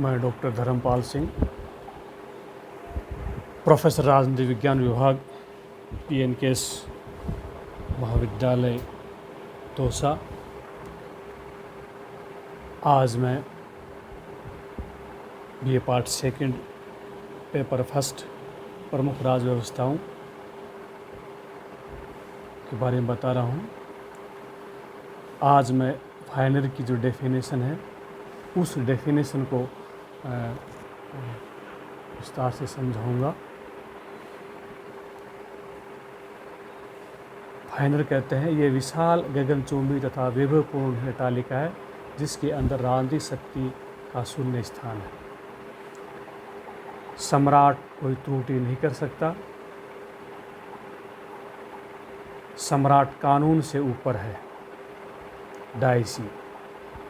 मैं doctor Dharmpal Singh, professor राजनीति विज्ञान विभाग, PNKS महाविद्यालय तोसा। आज मैं BA part second paper first प्रमुख राज्य व्यवस्थाओं के बारे में बता रहा हूँ। आज मैं फाइनल की जो डेफिनेशन है उस डेफिनेशन को विस्तार से समझाऊंगा। फाइनल कहते हैं ये विशाल गगनचुंबी तथा वैभवपूर्ण तालिका है जिसके अंदर राजनीतिक शक्ति का शून्य स्थान है। सम्राट कोई त्रुटि नहीं कर सकता। सम्राट कानून से ऊपर है। डायसी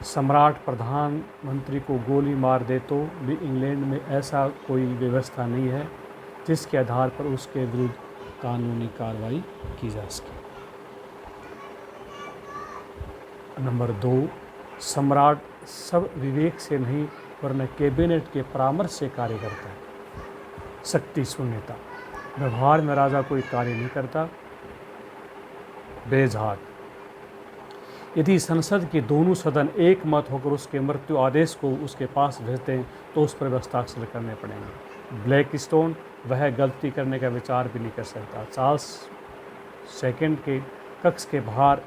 सम्राट प्रधानमंत्री को गोली मार दे तो भी इंग्लैंड में ऐसा कोई व्यवस्था नहीं है जिसके आधार पर उसके विरुद्ध कानूनी कार्रवाई की जा सके। नंबर 2, सम्राट सब विवेक से नहीं वरन कैबिनेट के परामर्श से कार्य करता है। शक्ति शून्यता व्यवहार में राजा कोई कार्य नहीं करता। बेझाग यदि संसद के दोनों सदन एक मत होकर उसके मृत्यु आदेश को उसके पास भेजते हैं तो उस पर हस्ताक्षर करने पड़ेंगे। ब्लैक स्टोन वह गलती करने का विचार भी नहीं कर सकता। चार्ल्स सेकंड के कक्ष के बाहर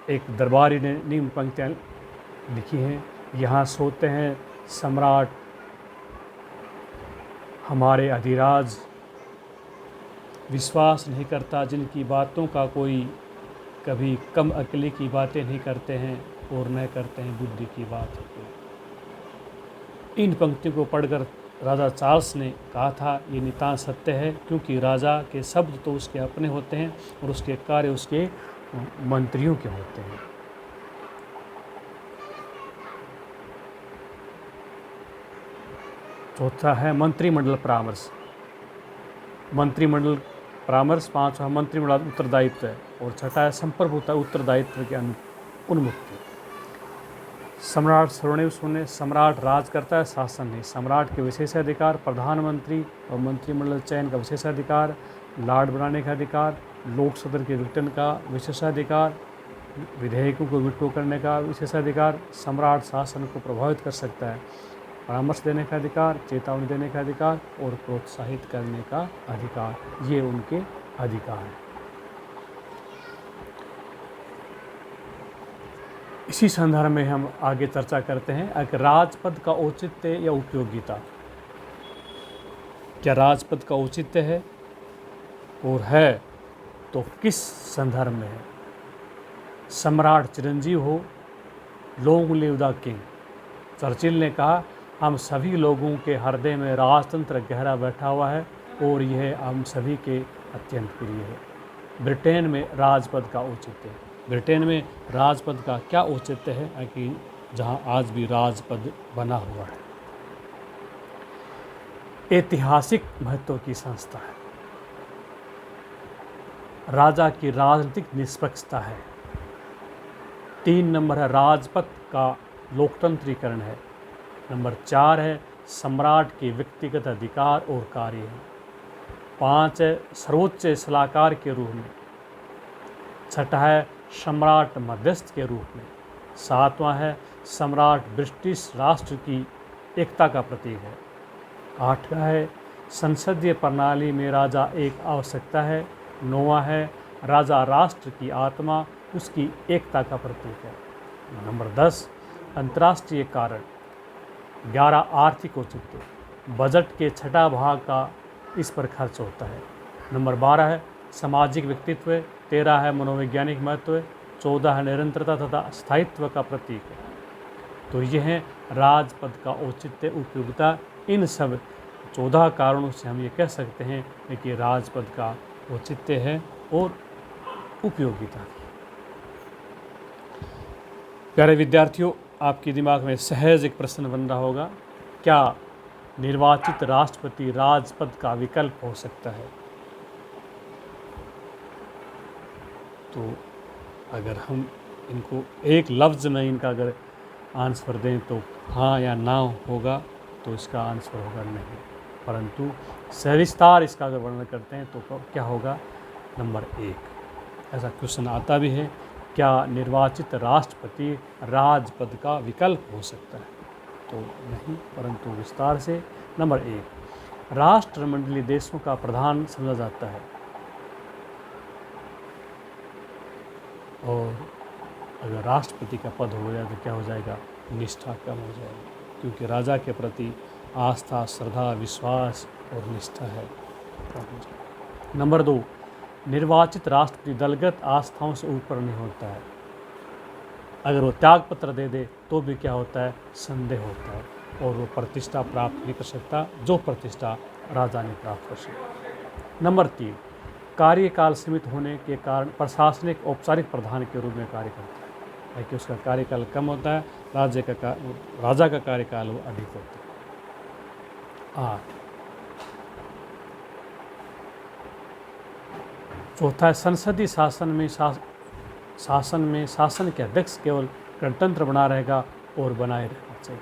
एक दरबारी ने निम्न पंक्तियाँ लिखी हैं। यहाँ सोते हैं सम्राट हमारे अधिराज, विश्वास नहीं करता जिनकी बातों का कोई कभी कम अकली की बातें नहीं करते हैं और न करते हैं बुद्धि की बात। इन पंक्तियों को पढ़कर राजा चार्ल्स ने कहा था ये नितांत सत्य है क्योंकि राजा के शब्द तो उसके अपने होते हैं और उसके कार्य उसके मंत्रियों के होते हैं। चौथा है मंत्रिमंडल परामर्श। मंत्रिमंडल परामर्श। 5वां मंत्रिमंडल उत्तरदायित्व है और 6ठा है संप्रभुता उत्तरदायित्व के उन्मुक्ति। सम्राट सर्वनिव शून्य। सम्राट राज करता है, शासन नहीं। सम्राट के विशेषाधिकार प्रधानमंत्री और मंत्रिमंडल चयन का विशेषाधिकार, लॉर्ड बनाने का अधिकार, लोक सदन के विघटन का विशेषाधिकार, विधेयकों को वीटो करने का विशेषाधिकार। सम्राट शासन को प्रभावित कर सकता है। परामर्श देने का अधिकार, चेतावनी देने का अधिकार और प्रोत्साहित करने का अधिकार, ये उनके अधिकार हैं। इसी संदर्भ में हम आगे चर्चा करते हैं एक राजपद का औचित्य या उपयोगिता। क्या राजपद का औचित्य है और है तो किस संदर्भ में है? सम्राट चिरंजीव हो, long live the king. Churchill ने कहा हम सभी लोगों के हृदय में राजतंत्र गहरा बैठा हुआ है और यह हम सभी के अत्यंत प्रिय है। ब्रिटेन में राजपद का औचित्य। ब्रिटेन में राजपद का क्या औचित्य है कि जहां आज भी राजपद बना हुआ है। ऐतिहासिक महत्व की संस्था है। राजा की राजनीतिक निष्पक्षता है। 3 नंबर है राजपद का लोकतंत्रीकरण है। नंबर 4 है सम्राट के व्यक्तिगत अधिकार और कार्य है। 5 है सर्वोच्च सलाहकार के रूप में। 6ठा है सम्राट मध्यस्थ के रूप में। 7वां है सम्राट ब्रिटिश राष्ट्र की एकता का प्रतीक है। 8वां है संसदीय प्रणाली में राजा एक आवश्यकता है। 9वां है राजा राष्ट्र की आत्मा उसकी एकता का प्रतीक है। नंबर 10 अंतर्राष्ट्रीय कारण। 11 आर्थिक औचित्य। बजट के 6ठा भाग का इस पर खर्च होता है। नंबर 12 है सामाजिक व्यक्तित्व। 13 है मनोवैज्ञानिक महत्व। 14 है निरंतरता तथा स्थायित्व का प्रतीक है। तो यह है राजपद का औचित्य उपयोगिता। इन सब 14 कारणों से हम ये कह सकते हैं कि राजपद का औचित्य है और उपयोगिता। प्यारे विद्यार्थियों, आपके दिमाग में सहज एक प्रश्न बन रहा होगा, क्या निर्वाचित राष्ट्रपति राजपद का विकल्प हो सकता है? तो अगर हम इनको एक लफ्ज़ में इनका अगर आंसर दें तो हाँ या ना होगा। तो इसका आंसर होगा नहीं। परंतु सविस्तार इसका अगर वर्णन करते हैं तो क्या होगा, नंबर 1। ऐसा क्वेश्चन आता भी है, क्या निर्वाचित राष्ट्रपति राजपद का विकल्प हो सकता है, तो नहीं, परंतु विस्तार से। नंबर 1, राष्ट्रमंडलीय देशों का प्रधान समझा जाता है, और अगर राष्ट्रपति का पद हो गया तो क्या हो जाएगा, निष्ठा कम हो जाएगी, क्योंकि राजा के प्रति आस्था, श्रद्धा, विश्वास और निष्ठा है। नंबर 2, निर्वाचित राष्ट्रपति दलगत आस्थाओं से ऊपर नहीं होता है। अगर वो त्यागपत्र दे दे तो भी क्या होता है, संदेह होता है, और वो प्रतिष्ठा प्राप्त नहीं कर सकता जो प्रतिष्ठा राजा ने प्राप्त कर सकता। नंबर 3, कार्यकाल सीमित होने के कारण प्रशासनिक औपचारिक प्रधान के रूप में कार्य करता है, कि उसका कार्यकाल कम होता है, राजा का कार्यकाल वो अधिक होता है। 8, चौथा है संसदीय शासन में शासन के अध्यक्ष केवल गणतंत्र बना रहेगा और बनाए रहना चाहिए।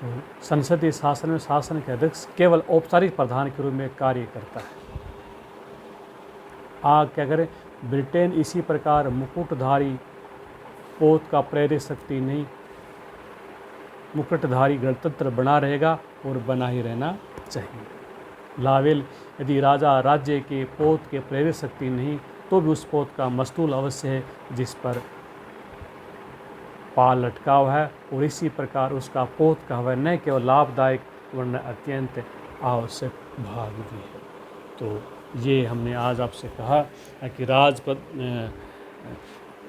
तो संसदीय शासन में शासन के अध्यक्ष केवल औपचारिक प्रधान के रूप में कार्य करता है। क्या करें, ब्रिटेन इसी प्रकार मुकुटधारी पोत का प्रेरक शक्ति नहीं, मुकुटधारी गणतंत्र बना रहेगा और बना ही रहना चाहिए। लावेल, यदि राजा राज्य के पोत के प्रेरक शक्ति नहीं तो भी उस पोत का मस्तूल अवश्य है जिस पर पाल लटका हुआ है, और इसी प्रकार उसका पोत का वह न केवल लाभदायक वरन अत्यंत आवश्यक भाग भी है। तो ये हमने आज आपसे कहा है कि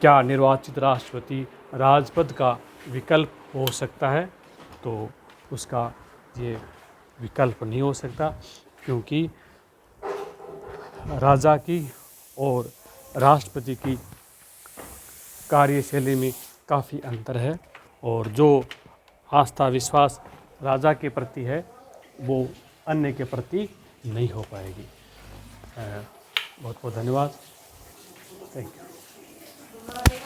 क्या निर्वाचित राष्ट्रपति राजपद का विकल्प हो सकता है, तो उसका ये विकल्प नहीं हो सकता, क्योंकि राजा की और राष्ट्रपति की कार्यशैली में काफ़ी अंतर है, और जो आस्था विश्वास राजा के प्रति है वो अन्य के प्रति नहीं हो पाएगी। बहुत बहुत धन्यवाद। Thank you.